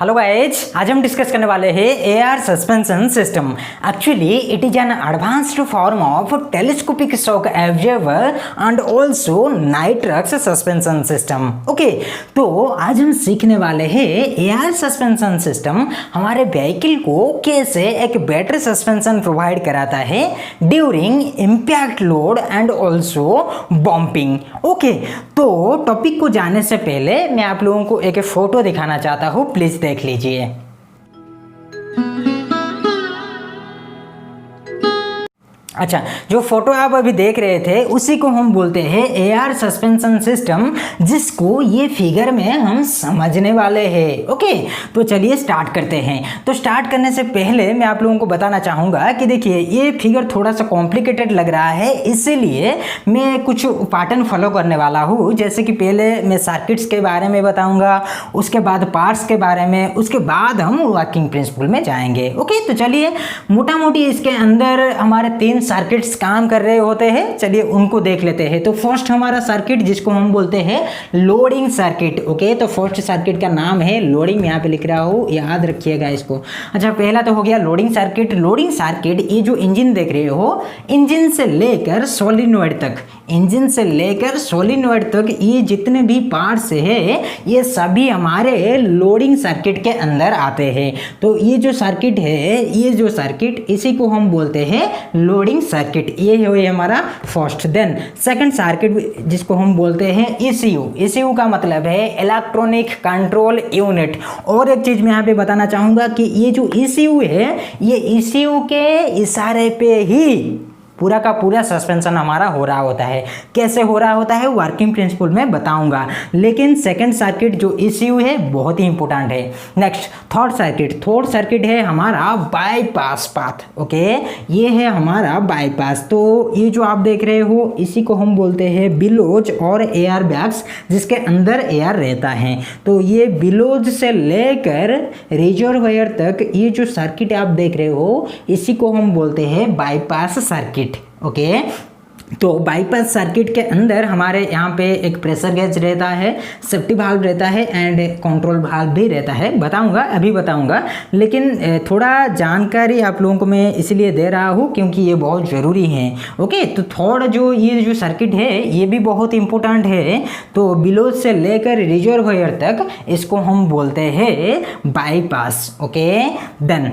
Hello guys, आज हम discuss करने वाले हैं AR suspension system. Actually it is an advanced form of telescopic shock absorber and also nitrox suspension system. Okay, तो आज हम सीखने वाले हैं एआर सस्पेंशन सिस्टम हमारे व्हीकल को कैसे एक बेटर सस्पेंशन प्रोवाइड कराता है during impact load and also bumping. Okay, तो टॉपिक को जानने से पहले मैं आप लोगों को एक फोटो दिखाना चाहता हूँ, प्लीज देख लीजिए। अच्छा, जो फोटो आप अभी देख रहे थे उसी को हम बोलते हैं एआर सस्पेंशन सिस्टम, जिसको ये फिगर में हम समझने वाले हैं। ओके, तो चलिए स्टार्ट करते हैं। तो स्टार्ट करने से पहले मैं आप लोगों को बताना चाहूँगा कि देखिए ये फिगर थोड़ा सा कॉम्प्लिकेटेड लग रहा है, इसीलिए मैं कुछ पैटर्न फॉलो करने वाला हूँ। जैसे कि पहले मैं सर्किट्स के बारे में बताऊँगा, उसके बाद पार्ट्स के बारे में, उसके बाद हम वर्किंग प्रिंसिपल में जाएंगे। ओके, तो चलिए मोटा मोटी इसके अंदर हमारे 3 सर्किट्स काम कर रहे होते हैं, चलिए उनको देख लेते हैं। तो फर्स्ट हमारा सर्किट जिसको हम बोलते हैं लोडिंग सर्किट। ओके, तो फर्स्ट सर्किट का नाम है लोडिंग, यहाँ पे लिख रहा हूँ, याद रखिएगा इसको। अच्छा, पहला तो हो गया लोडिंग सर्किट। लोडिंग सर्किट, ये जो इंजन देख रहे हो, इंजन से लेकर सोलिनॉइड तक, इंजन से लेकर सोलिनॉइड तक ये जितने भी पार्ट्स है ये सभी हमारे लोडिंग सर्किट के अंदर आते हैं। तो ये जो सर्किट है, ये जो सर्किट, इसी को हम बोलते हैं लोडिंग सर्किट। ये है हमारा फर्स्ट। देन सेकंड सर्किट जिसको हम बोलते हैं ECU। ECU का मतलब है इलेक्ट्रॉनिक कंट्रोल यूनिट। और एक चीज मैं यहाँ पे बताना चाहूँगा कि ये जो ECU है, ये ECU के इशारे पे ही पूरा का पूरा सस्पेंशन हमारा हो रहा होता है। कैसे हो रहा होता है वर्किंग प्रिंसिपल में बताऊंगा, लेकिन सेकंड सर्किट जो ECU है बहुत ही इंपॉर्टेंट है। Next third circuit. Third circuit है हमारा बाईपास पाथ। ओके, ये है हमारा बाईपास। तो ये जो आप देख रहे हो, इसी को हम बोलते हैं बिलोज और एयर बैग्स, जिसके अंदर एयर रहता है। तो ये बिलोज से लेकर रिजर्वायर तक ये जो सर्किट आप देख रहे हो, इसी को हम बोलते हैं बाईपास सर्किट। ओके, तो बाईपास सर्किट के अंदर हमारे यहाँ पे एक प्रेशर गेज रहता है, सेफ्टी वाल्व रहता है एंड कंट्रोल वाल्व भी रहता है। बताऊंगा, अभी बताऊंगा, लेकिन थोड़ा जानकारी आप लोगों को मैं इसलिए दे रहा हूँ क्योंकि ये बहुत ज़रूरी है। ओके, तो थोड़ा जो ये जो सर्किट है ये भी बहुत इंपॉर्टेंट है। तो बिलोज से लेकर रिजर्वायर तक इसको हम बोलते हैं बाईपास। ओके, देन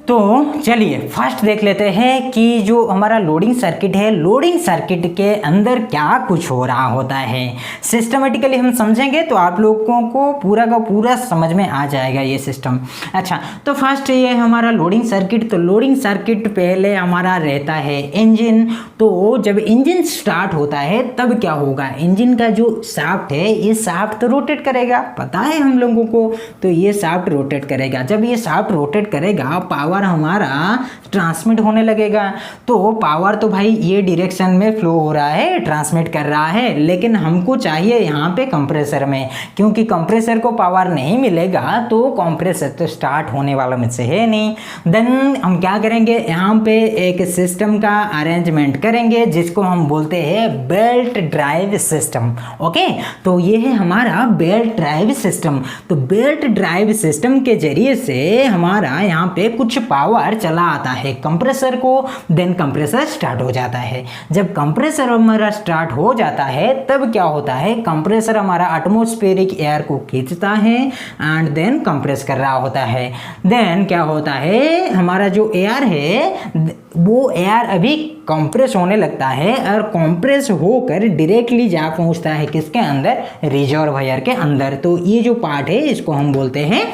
तो चलिए फर्स्ट देख लेते हैं कि जो हमारा लोडिंग सर्किट है, लोडिंग सर्किट के अंदर क्या कुछ हो रहा होता है। सिस्टमेटिकली हम समझेंगे तो आप लोगों को पूरा का पूरा समझ में आ जाएगा ये सिस्टम। अच्छा, तो फर्स्ट ये हमारा लोडिंग सर्किट। तो लोडिंग सर्किट पहले हमारा रहता है इंजन। तो जब इंजन स्टार्ट होता है तब क्या होगा, इंजन का जो शाफ्ट है, ये शाफ्ट तो रोटेट करेगा, पता है हम लोगों को। तो ये शाफ्ट रोटेट करेगा। जब ये शाफ्ट रोटेट करेगा, पावर हमारा ट्रांसमिट होने लगेगा। तो पावर तो भाई ये डायरेक्शन में फ्लो हो रहा है, ट्रांसमिट कर रहा है, लेकिन हमको चाहिए यहाँ पे कंप्रेसर में, क्योंकि कंप्रेसर को पावर नहीं मिलेगा तो कंप्रेसर तो स्टार्ट होने वाला मुझसे है नहीं। देन हम क्या करेंगे, यहाँ पे एक सिस्टम का अरेंजमेंट करेंगे जिसको हम बोलते हैं बेल्ट ड्राइव सिस्टम। ओके, तो ये है हमारा बेल्ट ड्राइव सिस्टम। तो बेल्ट ड्राइव सिस्टम के जरिए से हमारा यहाँ पे कुछ पावर चला आता है कंप्रेसर को, देन कंप्रेसर स्टार्ट हो जाता है। जब कंप्रेसर हमारा स्टार्ट हो जाता है तब क्या होता है, कंप्रेसर हमारा एटमॉस्फेरिक एयर को खींचता है एंड देन कंप्रेस कर रहा होता है। देन क्या होता है, हमारा जो एयर है वो एयर अभी कंप्रेस होने लगता है और कंप्रेस होकर डायरेक्टली जा पहुंचता है किसके अंदर, रिजर्वायर के अंदर। तो ये जो पार्ट है इसको हम बोलते हैं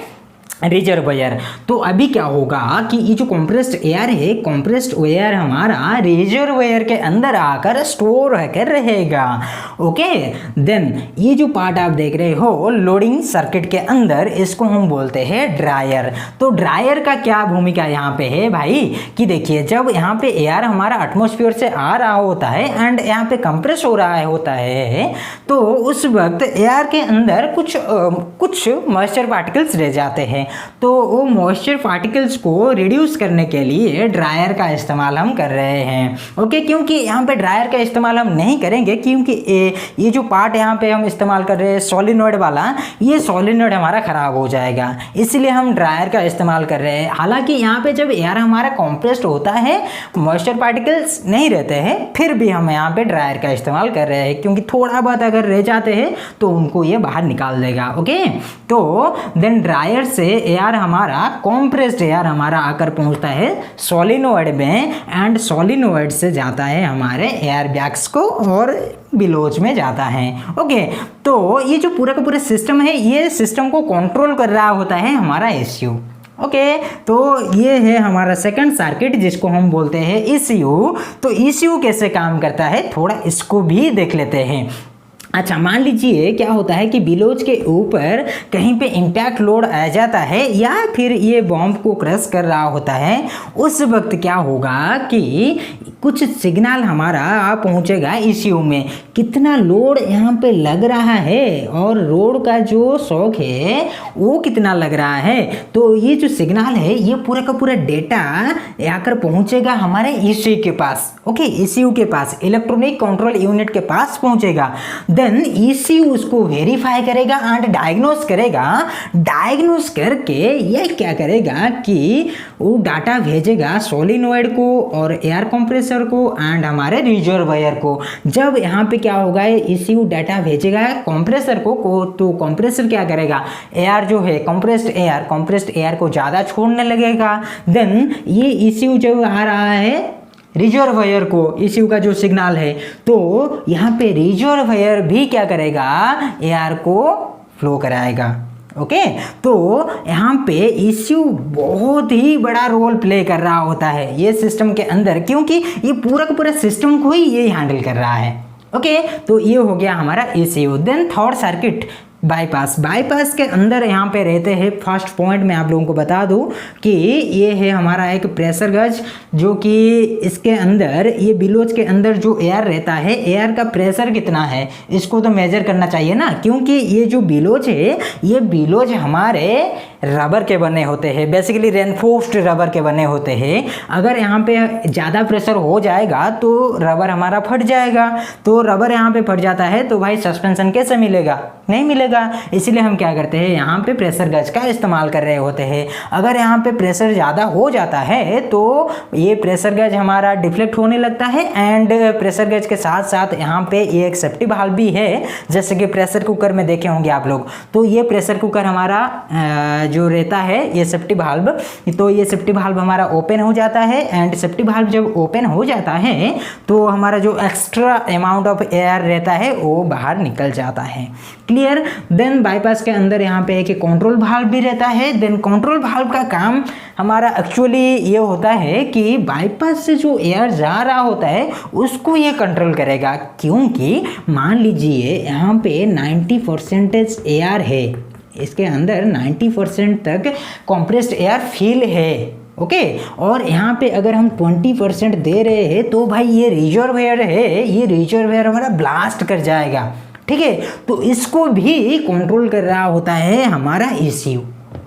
रिजर्वायर। तो अभी क्या होगा कि ये जो कंप्रेस्ड एयर है, कंप्रेस्ड एयर हमारा रिजर्वायर के अंदर आकर स्टोर होकर रहेगा। ओके, देन ये जो पार्ट आप देख रहे हो लोडिंग सर्किट के अंदर, इसको हम बोलते हैं ड्रायर। तो ड्रायर का क्या भूमिका यहाँ पे है भाई, कि देखिए जब यहाँ पे एयर हमारा एटमॉस्फेयर से आ रहा होता है एंड यहाँ पे कंप्रेस हो रहा होता है, तो उस वक्त एयर के अंदर कुछ मॉइस्चर पार्टिकल्स रह जाते हैं। तो वो मॉइस्चर पार्टिकल्स को रिड्यूस करने के लिए ड्रायर का इस्तेमाल हम कर रहे हैं। ओके, क्योंकि यहाँ पे ड्रायर का इस्तेमाल हम नहीं करेंगे क्योंकि ये जो पार्ट यहाँ पे हम इस्तेमाल कर रहे हैं सोलिनॉइड वाला, ये सोलिनॉइड हमारा ख़राब हो जाएगा, इसलिए हम ड्रायर का इस्तेमाल कर रहे हैं। हालांकि यहाँ पे जब एयर हमारा कॉम्प्रेस्ड होता है, मॉइस्चर पार्टिकल्स नहीं रहते हैं, फिर भी हम यहाँ पे ड्रायर का इस्तेमाल कर रहे हैं क्योंकि थोड़ा बहुत अगर रह जाते हैं तो उनको ये बाहर निकाल देगा। ओके, तो देन ड्रायर से एयर हमारा कॉम्प्रेस्ड एयर हमारा आकर पहुँचता है सोलिनॉइड में एंड सोलिनॉइड से जाता है हमारे एयर बैग्स को और बिलोज में जाता है। ओके, तो ये जो पूरा का पूरा सिस्टम है, ये सिस्टम को कंट्रोल कर रहा होता है हमारा ECU। ओके, तो ये है हमारा सेकंड सर्किट जिसको हम बोलते हैं ECU। तो ECU कैसे काम करता है थोड़ा इसको भी देख लेते हैं। अच्छा, मान लीजिए क्या होता है कि बिलोज के ऊपर कहीं पे इम्पैक्ट लोड आ जाता है या फिर ये बॉम्ब को क्रश कर रहा होता है, उस वक्त क्या होगा कि कुछ सिग्नल हमारा पहुंचेगा ECU में, कितना लोड यहाँ पे लग रहा है और रोड का जो शॉक है वो कितना लग रहा है। तो ये जो सिग्नल है ये पूरा का पूरा डेटा आकर पहुंचेगा हमारे ECU के पास। ओके, ECU के पास, इलेक्ट्रॉनिक कंट्रोल यूनिट के पास पहुंचेगा। देन ECU उसको वेरीफाई करेगा एंड डायग्नोस करेगा। डायग्नोस करके ये क्या करेगा कि वो डाटा भेजेगा सोलिनॉइड को और एयर कंप्रेसर को एंड हमारे रिजर्वायर को। जब यहाँ पे क्या होगा, ECU डाटा भेजेगा कंप्रेसर को तो कंप्रेसर क्या करेगा, एयर जो है कंप्रेस्ड एयर को ज़्यादा छोड़ने लगेगा। देन ये ECU जो आ रहा है रिजर्वायर को, ECU का जो सिग्नल है, तो यहाँ पे रिजर्वायर भी क्या करेगा, एयर को फ्लो कराएगा। ओके, तो यहाँ पे ECU बहुत ही बड़ा रोल प्ले कर रहा होता है ये सिस्टम के अंदर, क्योंकि ये पूरा का पूरा सिस्टम को ही ये हैंडल कर रहा है। ओके, तो ये हो गया हमारा ECU। Then third circuit bypass के अंदर यहाँ पे रहते हैं। फर्स्ट पॉइंट मैं आप लोगों को बता दूँ कि ये है हमारा एक प्रेशर गज, जो कि इसके अंदर ये बिलोज के अंदर जो एयर रहता है, एयर का प्रेशर कितना है इसको तो मेजर करना चाहिए ना, क्योंकि ये जो बिलोज है ये बिलोज हमारे रबर के बने होते हैं, बेसिकली रेनफोर्स्ड रबर के बने होते हैं। अगर यहाँ पे ज़्यादा प्रेशर हो जाएगा तो रबर हमारा फट जाएगा। तो रबर यहाँ पे फट जाता है तो भाई सस्पेंशन कैसे मिलेगा, नहीं मिलेगा। इसीलिए हम क्या करते हैं, यहाँ पे प्रेशर गज का इस्तेमाल कर रहे होते हैं। अगर यहाँ पे प्रेशर ज़्यादा हो जाता है तो ये प्रेशर गज हमारा डिफ्लेक्ट होने लगता है एंड प्रेशर गज के साथ साथ यहाँ पे ये एक सेफ्टी वाल्व भी है, जैसे कि प्रेशर कुकर में देखे होंगे आप लोग। तो ये प्रेशर कुकर हमारा जो रहता है ये सेफ्टी वाल्व, तो ये सेफ्टी वाल्व हमारा ओपन हो जाता है एंड सेफ्टी वाल्व जब ओपन हो जाता है तो हमारा जो एक्स्ट्रा अमाउंट ऑफ एयर रहता है वो बाहर निकल जाता है। क्लियर। देन बाईपास के अंदर यहाँ पे एक कंट्रोल वाल्व भी रहता है। देन कंट्रोल वाल्व का काम हमारा एक्चुअली ये होता है कि बाईपास से जो एयर जा रहा होता है उसको ये कंट्रोल करेगा, क्योंकि मान लीजिए यहाँ पे 90% एयर है, इसके अंदर 90% तक कंप्रेस्ड एयर फिल है। ओके, और यहाँ पे अगर हम 20% दे रहे हैं तो भाई ये रिजर्वायर है, ये रिजर्वायर हमारा ब्लास्ट कर जाएगा। ठीक है, तो इसको भी कंट्रोल कर रहा होता है हमारा ECU।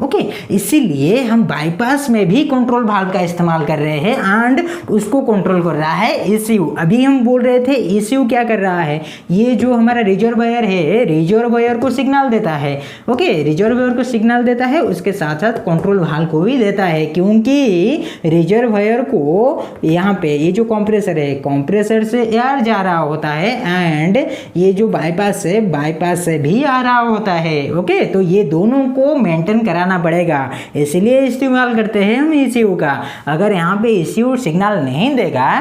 ओके, इसीलिए हम बाईपास में भी कंट्रोल वाल्व का इस्तेमाल कर रहे हैं एंड उसको कंट्रोल कर रहा है ECU। अभी हम बोल रहे थे ECU क्या कर रहा है, ये जो हमारा रिजर्वायर है रिजर्वायर को सिग्नल देता है। ओके, रिजर्वायर को सिग्नल देता है, उसके साथ साथ कंट्रोल वाल्व को भी देता है, क्योंकि रिजर्वायर को यहाँ पे ये जो कंप्रेसर है, कंप्रेसर से एयर जा रहा होता है एंड ये जो बाईपास से भी आ रहा होता है। ओके, तो ये दोनों को मेंटेन कराना पड़ेगा, इसलिए इस्तेमाल करते हैं हम ECU का। अगर यहाँ पे ECU सिग्नल नहीं देगा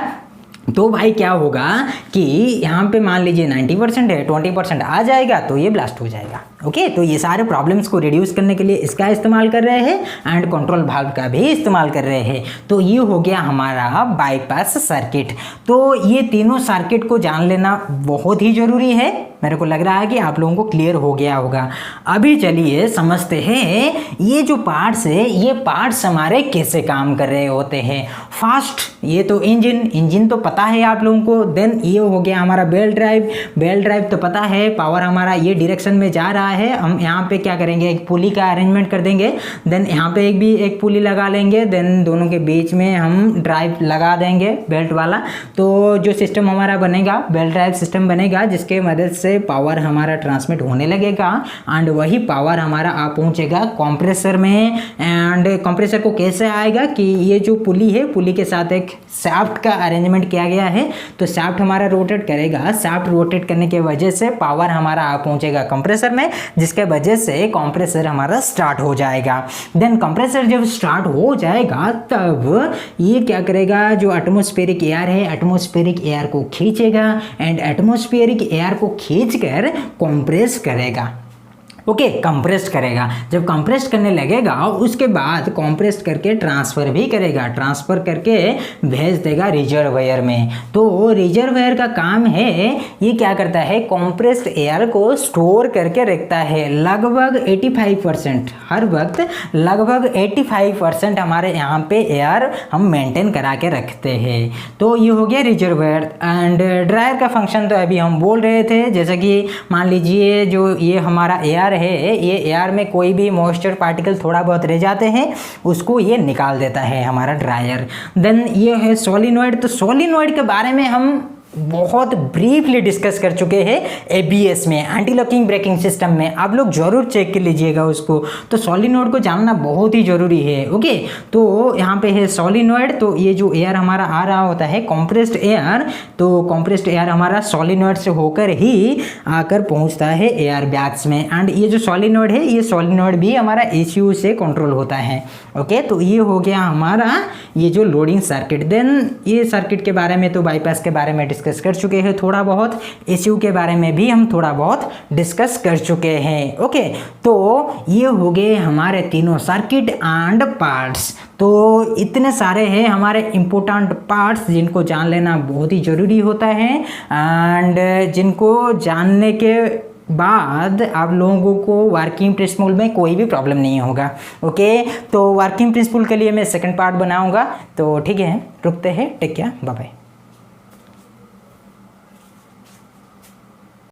तो भाई क्या होगा कि यहाँ पे मान लीजिए 90% है, 20% आ जाएगा तो ये ब्लास्ट हो जाएगा। ओके, तो ये सारे प्रॉब्लम्स को रिड्यूस करने के लिए इसका इस्तेमाल कर रहे हैं एंड कंट्रोल वाल्व का भी इस्तेमाल कर रहे हैं। तो ये हो गया हमारा बाईपास सर्किट। तो ये तीनों सर्किट को जान लेना बहुत ही ज़रूरी है। मेरे को लग रहा है कि आप लोगों को क्लियर हो गया होगा। अभी चलिए समझते हैं ये जो पार्ट्स है, ये पार्ट्स हमारे कैसे काम कर रहे होते हैं। फर्स्ट ये तो इंजन तो पता है आप लोगों को। देन ये हो गया हमारा बेल्ट ड्राइव तो पता है, पावर हमारा ये डायरेक्शन में जा रहा है, हम यहाँ पे क्या करेंगे, एक पुली का अरेंजमेंट कर देंगे, देन यहाँ पे एक पुली लगा लेंगे, देन दोनों के बीच में हम ड्राइव लगा देंगे बेल्ट वाला। तो जो सिस्टम हमारा बनेगा, बेल्ट ड्राइव सिस्टम बनेगा, जिसके मदद से पावर हमारा ट्रांसमिट होने लगेगा एंड वही पावर हमारा आ पहुँचेगा कंप्रेसर में। एंड कंप्रेसर को कैसे आएगा कि ये जो पुली है, पुली के साथ एक शाफ्ट का अरेंजमेंट किया गया है, तो शाफ्ट हमारा रोटेट करेगा, शाफ्ट रोटेट करने की वजह से पावर हमारा आ पहुंचेगा कंप्रेसर में, जिसके वजह से कंप्रेसर हमारा स्टार्ट हो जाएगा। देन कंप्रेसर जब स्टार्ट हो जाएगा तब ये क्या करेगा, जो एटमॉस्फेरिक एयर है, एटमॉस्फेरिक एयर को खींचेगा एंड एटमॉस्फेरिक एयर को खींचकर कंप्रेस करेगा। ओके, कंप्रेस करेगा। जब कंप्रेस करने लगेगा उसके बाद कंप्रेस करके ट्रांसफ़र भी करेगा, ट्रांसफ़र करके भेज देगा रिजर्वायर में। तो रिजर्वायर का काम है, ये क्या करता है, कंप्रेस्ड एयर को स्टोर करके रखता है लगभग 85%, हर वक्त लगभग 85% हमारे यहाँ पे एयर हम मेंटेन करा के रखते हैं। तो ये हो गया रिजर्वायर। एंड ड्रायर का फंक्शन तो अभी हम बोल रहे थे, जैसे कि मान लीजिए जो ये हमारा एयर है, ये एयर में कोई भी मॉइस्चर पार्टिकल थोड़ा बहुत रह जाते हैं, उसको ये निकाल देता है हमारा ड्रायर। देन ये है सोलिनॉइड। तो सोलिनॉइड के बारे में हम बहुत ब्रीफली डिस्कस कर चुके हैं एबीएस में, एंटी लॉकिंग ब्रेकिंग सिस्टम में, आप लोग जरूर चेक कर लीजिएगा उसको। तो सोलिनॉइड को जानना बहुत ही ज़रूरी है। ओके, तो यहाँ पे है सोलिनॉइड। तो ये जो एयर हमारा आ रहा होता है कंप्रेस्ड एयर, तो कंप्रेस्ड एयर हमारा सोलिनॉइड से होकर ही आकर पहुँचता है एयर बैग्स में। एंड ये जो सोलिनॉइड है, ये सोलिनॉइड भी हमारा एसीयू से कंट्रोल होता है। ओके, तो ये हो गया हमारा ये जो लोडिंग सर्किट। देन ये सर्किट के बारे में तो बाईपास के बारे में डिस्कस कर चुके हैं थोड़ा बहुत, एसीयू के बारे में भी हम थोड़ा बहुत डिस्कस कर चुके हैं। ओके, तो ये हो गए हमारे तीनों सर्किट एंड पार्ट्स। तो इतने सारे हैं हमारे इम्पोर्टेंट पार्ट्स जिनको जान लेना बहुत ही ज़रूरी होता है, एंड जिनको जानने के बाद आप लोगों को वर्किंग प्रिंसिपल में कोई भी प्रॉब्लम नहीं होगा। ओके, तो वर्किंग प्रिंसिपल के लिए मैं सेकंड पार्ट बनाऊंगा। तो ठीक है, रुकते हैं, टेक केयर, बाय बाय।